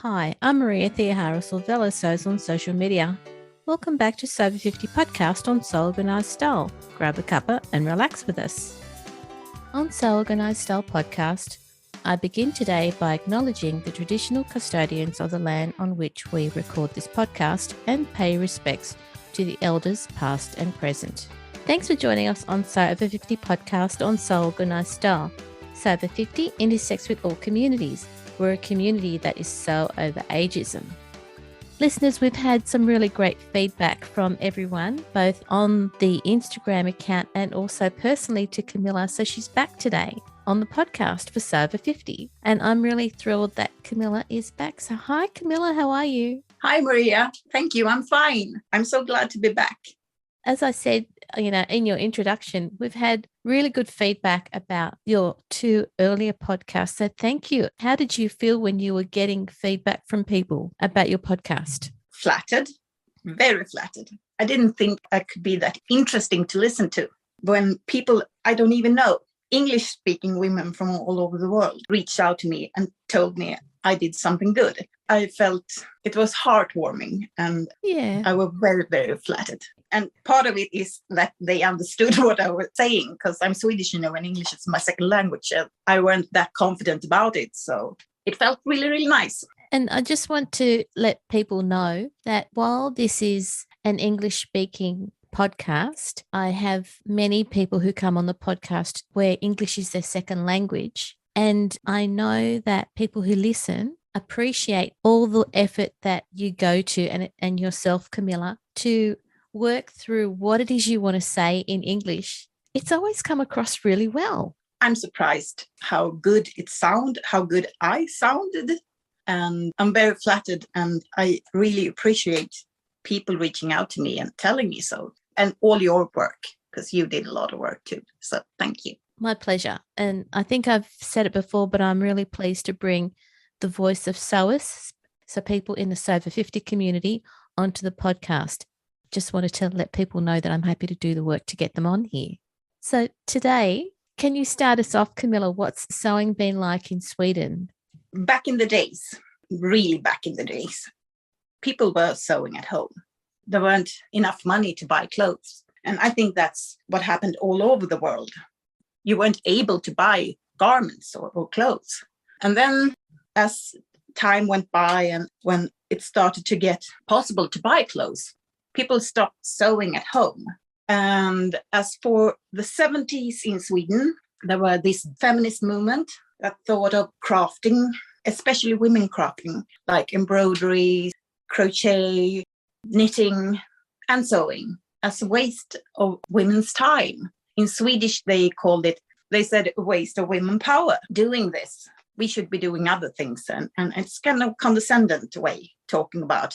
Hi, I'm Maria Theoharis or Velosos on social media. Welcome back to Sober 50 podcast on So Organized Style. Grab a cuppa and relax with us. On So Organized Style podcast, I begin today by acknowledging the traditional custodians of the land on which we record this podcast and pay respects to the elders past and present. Thanks for joining us on Sober 50 podcast on So Organized Style. Sober 50 intersects with all communities. We're a community that is so over ageism. Listeners, we've had some really great feedback from everyone, both on the Instagram account and also personally to Camilla. So she's back today on the podcast for Sober 50. And I'm really thrilled that Camilla is back. So hi, Camilla, how are you? Hi, Maria. Thank you. I'm fine. I'm so glad to be back. As I said, in your introduction, we've had really good feedback about your two earlier podcasts. So thank you. How did you feel when you were getting feedback from people about your podcast? Flattered, very flattered. I didn't think I could be that interesting to listen to. When people I don't even know, English-speaking women from all over the world, reached out to me and told me I did something good. I felt it was heartwarming and I was very, very flattered. And part of it is that they understood what I was saying because I'm Swedish, and English is my second language. I weren't that confident about it. So it felt really, really nice. And I just want to let people know that while this is an English-speaking podcast, I have many people who come on the podcast where English is their second language. And I know that people who listen appreciate all the effort that you go to and yourself, Camilla, to work through what it is you want to say in English. It's always come across really well. I'm surprised how good it sounded, how good I sounded. And I'm very flattered, and I really appreciate people reaching out to me and telling me so. And all your work, because you did a lot of work too. So thank you. My pleasure. And I think I've said it before, but I'm really pleased to bring the voice of SOAS, so people in the Sober 50 community, onto the podcast. Just wanted to let people know that I'm happy to do the work to get them on here. So today, can you start us off, Camilla? What's sewing been like in Sweden? Back in the days, really back in the days, people were sewing at home. There weren't enough money to buy clothes. And I think that's what happened all over the world. You weren't able to buy garments or clothes. And then as time went by and when it started to get possible to buy clothes, people stopped sewing at home. And as for the 70s in Sweden, there were this feminist movement that thought of crafting, especially women crafting, like embroidery, crochet, knitting, and sewing as a waste of women's time. In Swedish, they said a waste of women power doing this. We should be doing other things. And it's kind of condescending way talking about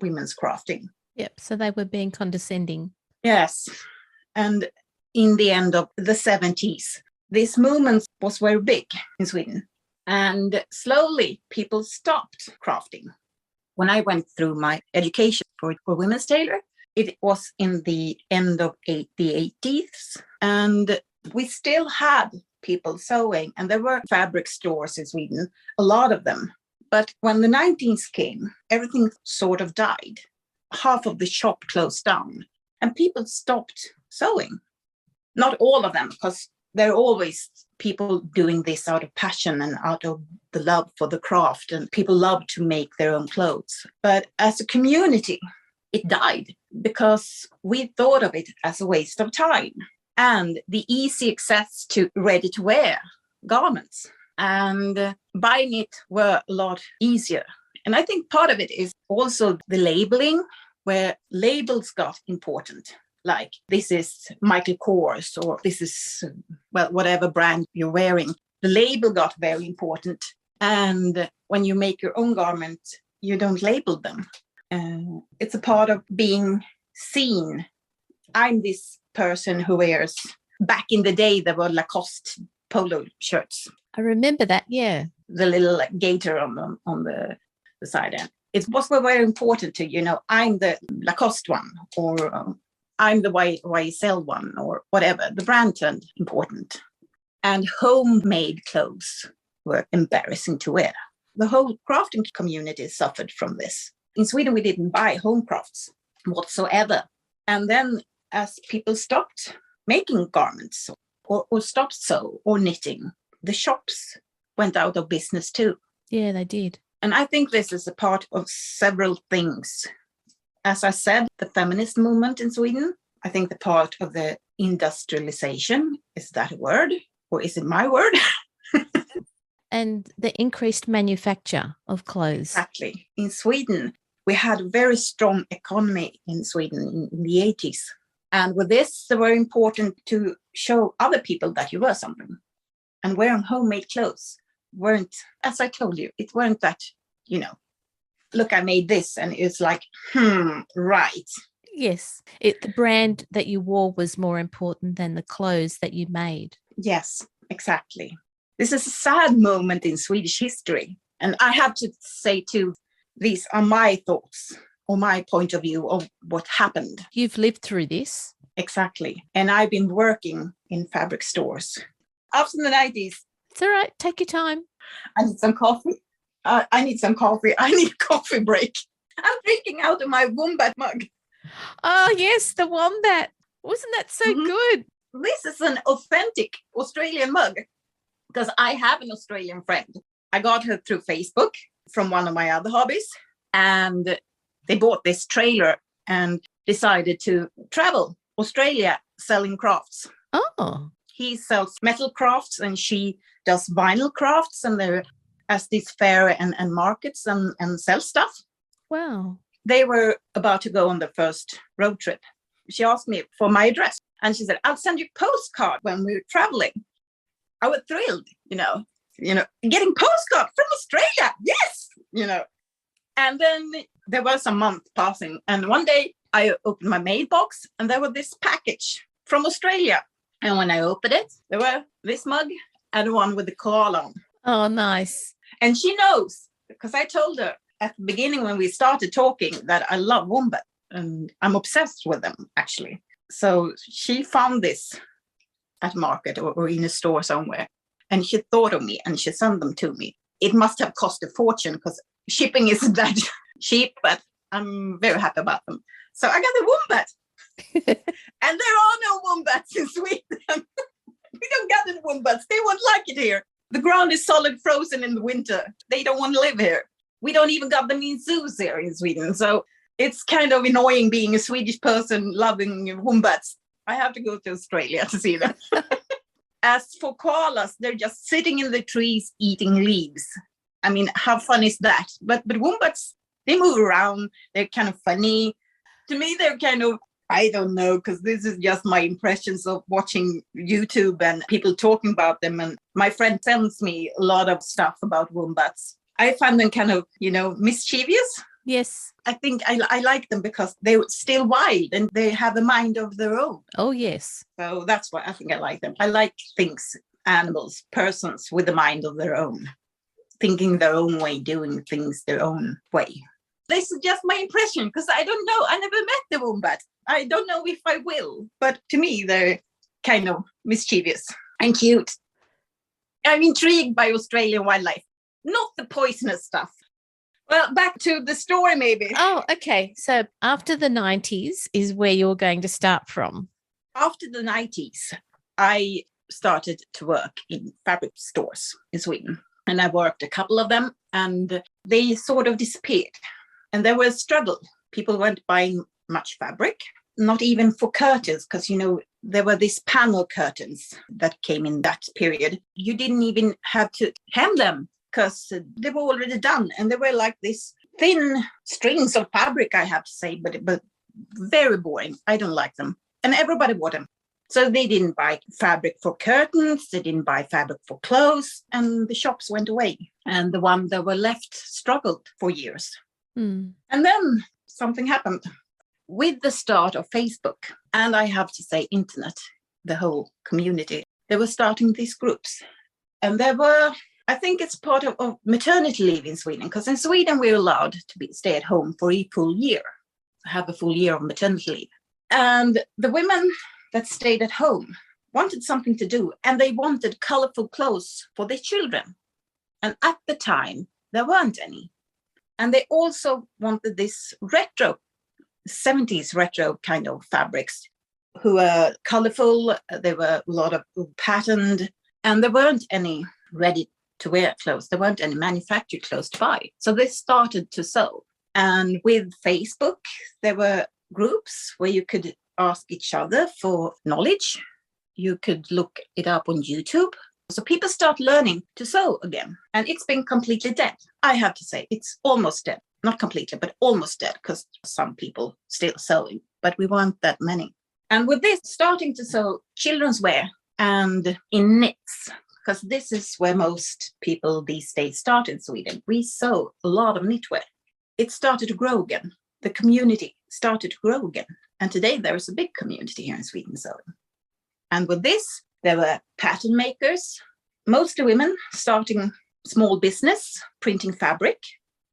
women's crafting. Yep. So they were being condescending. Yes. And in the end of the 70s, this movement was very big in Sweden. And slowly people stopped crafting. When I went through my education for women's tailor, it was in the end of the 80s. And we still had people sewing. And there were fabric stores in Sweden, a lot of them. But when the 90s came, everything sort of died. Half of the shop closed down and people stopped sewing. Not all of them, because there are always people doing this out of passion and out of the love for the craft, and people love to make their own clothes. But as a community, it died because we thought of it as a waste of time and the easy access to ready-to-wear garments. And buying it were a lot easier. And I think part of it is also the labeling, where labels got important. Like this is Michael Kors, or this is, whatever brand you're wearing. The label got very important. And when you make your own garment, you don't label them. It's a part of being seen. I'm this person who wears, back in the day, there were Lacoste polo shirts. I remember that, yeah. The little gator on the side end. It was very important to, I'm the Lacoste one, or I'm the YSL one, or whatever. The brand turned important. And homemade clothes were embarrassing to wear. The whole crafting community suffered from this. In Sweden, we didn't buy home crafts whatsoever. And then as people stopped making garments or stopped sew or knitting, the shops went out of business too. Yeah, they did. And I think this is a part of several things. As I said, the feminist movement in Sweden, I think the part of the industrialization, is that a word? Or is it my word? And the increased manufacture of clothes. Exactly. In Sweden, we had a very strong economy in Sweden in the 80s. And with this, it was very important to show other people that you were something. And wearing homemade clothes weren't, as I told you, it weren't that, look, I made this. And it's like, right. Yes. The brand that you wore was more important than the clothes that you made. Yes, exactly. This is a sad moment in Swedish history. And I have to say too, these are my thoughts or my point of view of what happened. You've lived through this. Exactly. And I've been working in fabric stores. After the 90s. It's all right. Take your time. I need some coffee. I need some coffee. I need a coffee break. I'm drinking out of my wombat mug. Oh, yes, the wombat. Wasn't that so good? This is an authentic Australian mug because I have an Australian friend. I got her through Facebook from one of my other hobbies. And they bought this trailer and decided to travel Australia selling crafts. Oh. He sells metal crafts and she does vinyl crafts, and they're at this fair and markets and sell stuff. Wow. They were about to go on the first road trip. She asked me for my address and she said, I'll send you a postcard when we're traveling. I was thrilled, getting postcard from Australia. Yes, And then there was a month passing. And one day I opened my mailbox and there was this package from Australia. And when I opened it, there were this mug and one with the koala on. Oh, nice. And she knows, because I told her at the beginning when we started talking that I love wombat and I'm obsessed with them, actually. So she found this at market or in a store somewhere. And she thought of me and she sent them to me. It must have cost a fortune because shipping isn't that cheap, but I'm very happy about them. So I got a wombat. And there are no wombats in Sweden. We don't get any wombats. They won't like it here. The ground is solid frozen in the winter. They don't want to live here. We don't even got them in zoos here in Sweden. So it's kind of annoying being a Swedish person loving wombats. I have to go to Australia to see them. As for koalas, they're just sitting in the trees eating leaves. I mean, how fun is that? But wombats, they move around. They're kind of funny. To me, they're kind of, I don't know, because this is just my impressions of watching YouTube and people talking about them. And my friend sends me a lot of stuff about wombats. I find them kind of, mischievous. Yes. I think I like them because they're still wild and they have a mind of their own. Oh, yes. So that's why I think I like them. I like things, animals, persons with a mind of their own, thinking their own way, doing things their own way. This is just my impression because I don't know. I never met the wombat. I don't know if I will. But to me, they're kind of mischievous and cute. I'm intrigued by Australian wildlife, not the poisonous stuff. Well, back to the story, maybe. Oh, okay. So after the 90s is where you're going to start from. After the 90s, I started to work in fabric stores in Sweden. And I worked a couple of them and they sort of disappeared. And there was a struggle. People weren't buying much fabric, not even for curtains, because, there were these panel curtains that came in that period. You didn't even have to hem them, because they were already done. And they were like these thin strings of fabric, I have to say, but very boring. I don't like them. And everybody bought them. So they didn't buy fabric for curtains. They didn't buy fabric for clothes. And the shops went away. And the ones that were left struggled for years. Mm. And then something happened with the start of Facebook. And I have to say internet, the whole community. They were starting these groups. And there were... I think it's part of maternity leave in Sweden, because in Sweden we're allowed to stay at home for a full year, have a full year of maternity leave. And the women that stayed at home wanted something to do, and they wanted colorful clothes for their children. And at the time, there weren't any. And they also wanted this retro, 70s retro kind of fabrics who were colorful. There were a lot of patterned, and there weren't any ready to wear clothes. There weren't any manufactured clothes to buy. So they started to sew. And with Facebook, there were groups where you could ask each other for knowledge. You could look it up on YouTube. So people start learning to sew again. And it's been completely dead. I have to say, it's almost dead. Not completely, but almost dead, because some people still sewing, but we weren't that many. And with this, starting to sew children's wear and in knits, because this is where most people these days start in Sweden. We sew a lot of knitwear. It started to grow again. The community started to grow again. And today there is a big community here in Sweden sewing. And with this, there were pattern makers, mostly women, starting small business, printing fabric,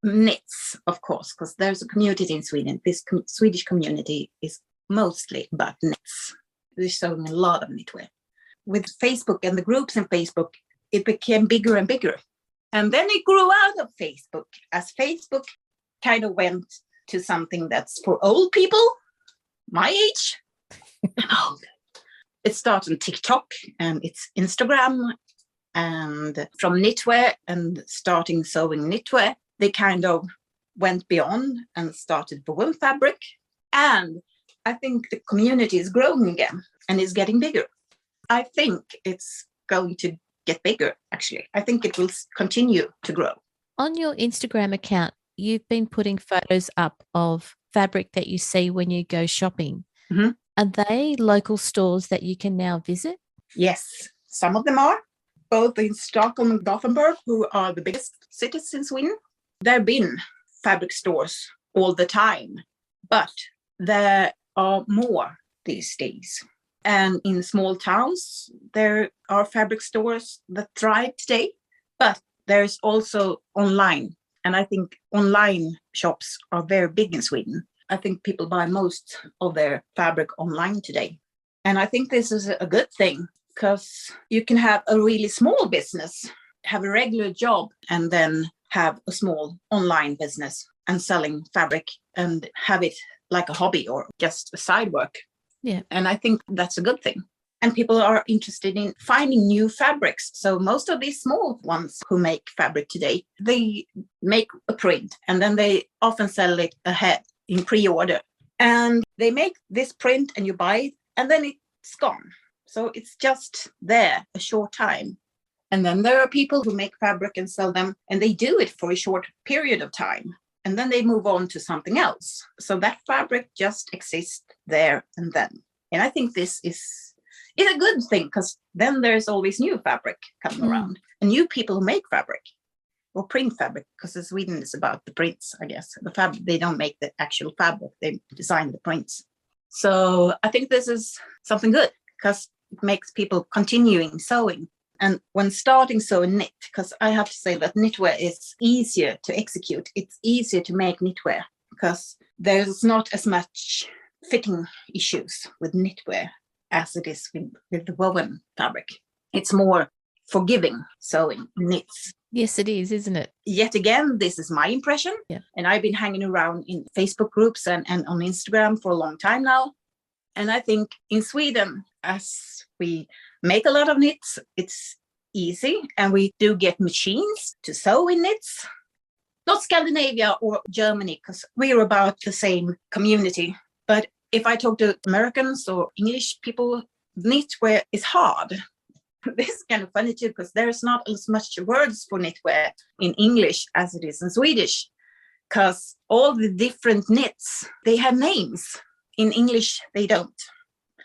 knits, of course, because there's a community in Sweden. This Swedish community is mostly about knits. They're sewing a lot of knitwear. With Facebook and the groups in Facebook, it became bigger and bigger. And then it grew out of Facebook as Facebook kind of went to something that's for old people, my age. I'm old. It started on TikTok and it's Instagram, and from knitwear and starting sewing knitwear, they kind of went beyond and started woven fabric. And I think the community is growing again and is getting bigger. I think it's going to get bigger, actually. I think it will continue to grow. On your Instagram account, you've been putting photos up of fabric that you see when you go shopping. Mm-hmm. Are they local stores that you can now visit? Yes, some of them are, both in Stockholm and Gothenburg, who are the biggest cities in Sweden. There have been fabric stores all the time, but there are more these days. And in small towns, there are fabric stores that thrive today, but there's also online. And I think online shops are very big in Sweden. I think people buy most of their fabric online today. And I think this is a good thing, because you can have a really small business, have a regular job, and then have a small online business and selling fabric and have it like a hobby or just a side work. Yeah. And I think that's a good thing. And people are interested in finding new fabrics. So most of these small ones who make fabric today, they make a print and then they often sell it ahead in pre-order. And they make this print and you buy it and then it's gone. So it's just there a short time. And then there are people who make fabric and sell them, and they do it for a short period of time. And then they move on to something else. So that fabric just exists there and then. And I think this is a good thing, because then there's always new fabric coming around and new people who make fabric or print fabric, because in Sweden is about the prints, I guess. The fabric, they don't make the actual fabric, they design the prints. So I think this is something good, because it makes people continuing sewing. And when starting sewing knit, because I have to say that knitwear is easier to execute. It's easier to make knitwear because there's not as much fitting issues with knitwear as it is with the woven fabric. It's more forgiving sewing knits. Yes, it is, isn't it? Yet again, this is my impression. Yeah. And I've been hanging around in Facebook groups and on Instagram for a long time now. And I think in Sweden, as we make a lot of knits, it's easy. And we do get machines to sew in knits. Not Scandinavia or Germany, because we're about the same community. But if I talk to Americans or English people, knitwear is hard. This is kind of funny too, because there's not as much words for knitwear in English as it is in Swedish, because all the different knits, they have names. In English, they don't.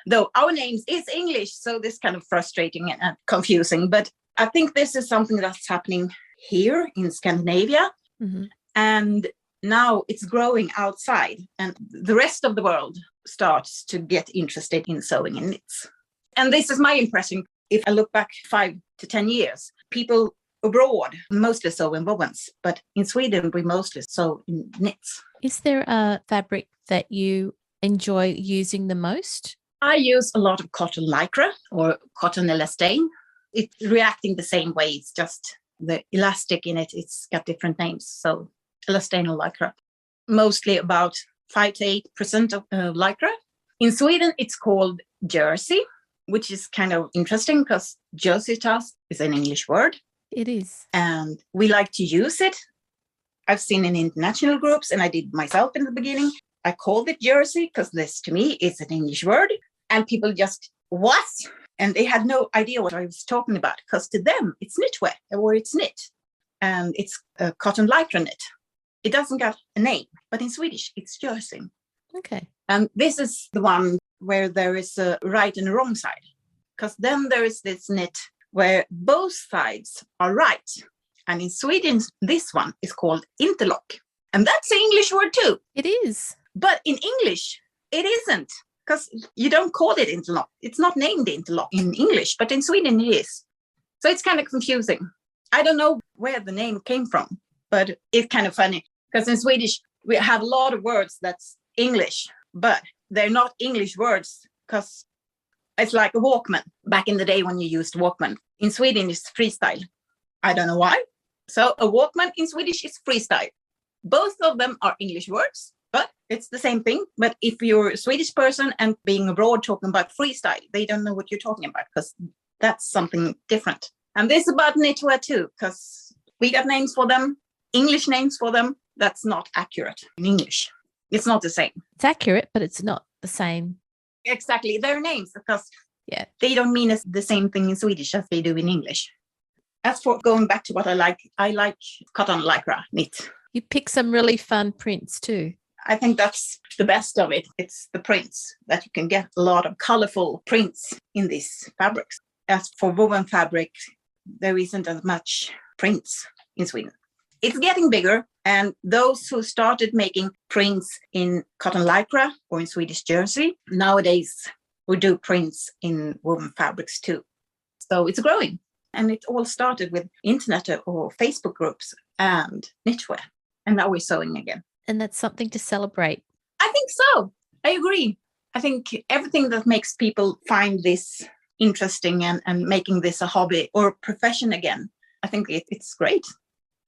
Though our names is English, so this is kind of frustrating and confusing. But I think this is something that's happening here in Scandinavia. Mm-hmm. And now it's growing outside, and the rest of the world starts to get interested in sewing in knits. And this is my impression. If I look back 5 to 10 years, people abroad mostly sew in wovens, but in Sweden, we mostly sew in knits. Is there a fabric that you enjoy using the most? I use a lot of cotton lycra or cotton elastane. It's reacting the same way. It's just the elastic in it, it's got different names. So elastano lycra, mostly about 5 to 8% of lycra. In Sweden, it's called jersey, which is kind of interesting because jersey to us is an English word. It is. And we like to use it. I've seen in international groups, and I did myself in the beginning. I called it jersey because this to me is an English word. And people just, what? And they had no idea what I was talking about because to them it's knitwear or it's knit. And it's cotton lycra knit. It doesn't got a name, but in Swedish it's jersey. Okay. And this is the one where there is a right and a wrong side. Because then there is this knit where both sides are right. And in Sweden, this one is called interlock. And that's an English word too. It is. But in English, it isn't. Because you don't call it interlock. It's not named interlock in English, but in Sweden it is. So it's kind of confusing. I don't know where the name came from, but it's kind of funny. Because in Swedish, we have a lot of words that's English, but they're not English words because it's like a Walkman back in the day when you used Walkman. In Sweden, it's freestyle. I don't know why. So a Walkman in Swedish is freestyle. Both of them are English words, but it's the same thing. But if you're a Swedish person and being abroad talking about freestyle, they don't know what you're talking about because that's something different. And this is about knitwear too, because we got names for them, English names for them. That's not accurate in English. It's not the same. It's accurate, but it's not the same. Exactly. They're names because they don't mean the same thing in Swedish as they do in English. As for going back to what I like cotton lycra knit. You pick some really fun prints too. I think that's the best of it. It's the prints that you can get a lot of colorful prints in these fabrics. As for woven fabric, there isn't as much prints in Sweden. It's getting bigger, and those who started making prints in cotton lycra or in Swedish jersey, nowadays we do prints in woven fabrics too. So it's growing, and it all started with internet or Facebook groups and knitwear, and now we're sewing again. And that's something to celebrate. I think so. I agree. I think everything that makes people find this interesting and making this a hobby or a profession again, I think it's great.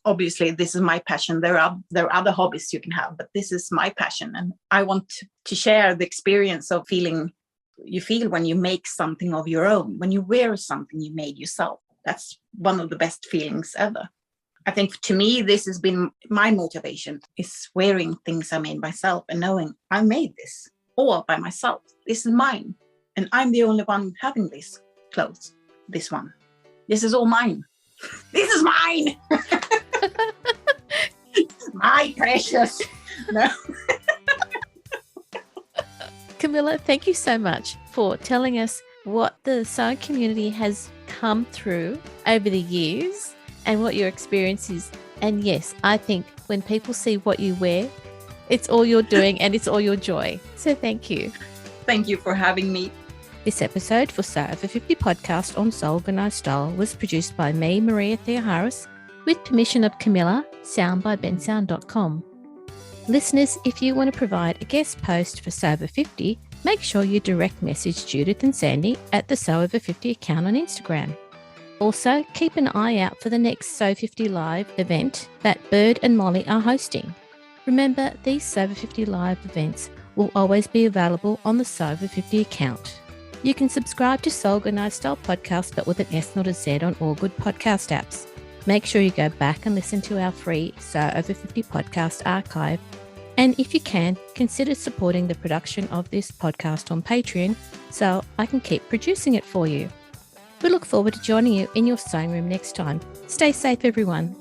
Obviously, this is my passion. There are other hobbies you can have, but this is my passion. And I want to share the experience of feeling you feel when you make something of your own, when you wear something you made yourself. That's one of the best feelings ever. I think to me, this has been my motivation, is wearing things I made myself and knowing I made this all by myself. This is mine. And I'm the only one having these clothes. This one. This is all mine. This is mine. My precious. No. Camilla, thank you so much for telling us what the sewing community has come through over the years and what your experience is. And yes, I think when people see what you wear, it's all you're doing and it's all your joy. So thank you. Thank you for having me. This episode for Sew Over 50 podcast on Sew Organised Style was produced by me, Maria Theoharis, with permission of Camilla, sound by bensound.com. Listeners, if you want to provide a guest post for Sew Over 50, make sure you direct message Judith and Sandy at the Sew Over 50 account on Instagram. Also, keep an eye out for the next Sew 50 Live event that Bird and Molly are hosting. Remember, these Sew Over 50 Live events will always be available on the Sew Over 50 account. You can subscribe to Sew Organised Style podcast, but with an S, not a Z, on all good podcast apps. Make sure you go back and listen to our free Sew Over 50 podcast archive. And if you can, consider supporting the production of this podcast on Patreon so I can keep producing it for you. We look forward to joining you in your sewing room next time. Stay safe, everyone.